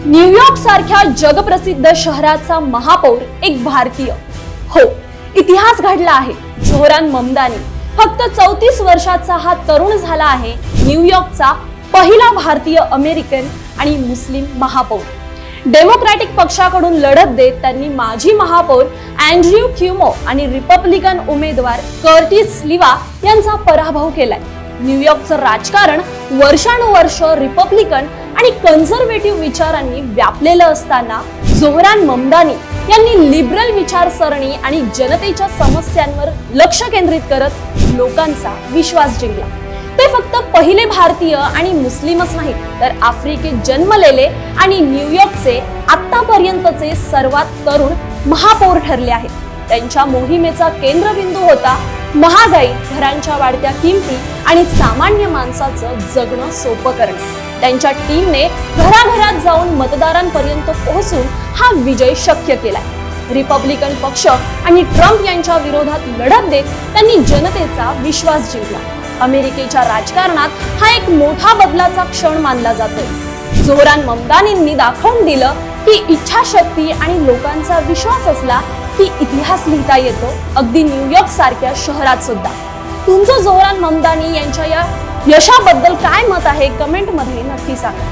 New York सारख्या जगप्रसिद्ध शहराचा महापौर एक भारतीय। हो, इतिहास घडला आहे। जोहरान ममदानी फक्त 34 वर्षाचा हा तरुण झाला आहे न्यूयॉर्कचा पहिला भारतीय अमेरिकन आणि मुस्लिम महापौर। डेमोक्रॅटिक पक्षाकडून लढत देत त्यांनी माजी महापौर अँड्र्यू क्युमो आणि रिपब्लिकन उमेदवार कर्टिस स्लिवा यांचा पराभव केलाय। न्यूयॉर्कचं राजकारण वर्षानुवर्ष रिपब्लिकन आणि कन्झर्वेटिव्ह विचारांनी व्यापलेलं असताना जोहरान ममदानी यांनी लिबरल विचारसरणी आणि जनतेच्या समस्यांवर लक्ष केंद्रित करत लोकांचा विश्वास जिंकला। ते फक्त पहिले भारतीय आणि मुस्लिमच नाहीत तर आफ्रिकेत जन्मलेले आणि न्यूयॉर्कचे आतापर्यंतचे सर्वात तरुण महापौर ठरले आहेत। त्यांच्या मोहिमेचा केंद्रबिंदू होता महागाई, घरांच्या वाढत्या किमती आणि सामान्य माणसाचं जगणं सोपं करणे। त्यांच्या टीमने घराघरात जाऊन मतदारांपर्यंत पोहोचून हा विजय शक्य केलाय। रिपब्लिकन पक्ष आणि ट्रम्प यांच्या विरोधात लढत देत त्यांनी जनतेचा विश्वास जिंकला। अमेरिकेच्या राजकारणात हा एक मोठा बदलाचा क्षण मानला जातोय। जोहरान ममदानींनी दाखवून दिलं की इच्छाशक्ती आणि लोकांचा विश्वास असला की इतिहास लिहिता येतो, अगदी न्यूयॉर्क सारख्या शहरात सुद्धा। तुमचं जोहरान ममदानी यांच्या या यशाबद्दल काय मत आहे कमेंट मध्ये नक्की सांगा।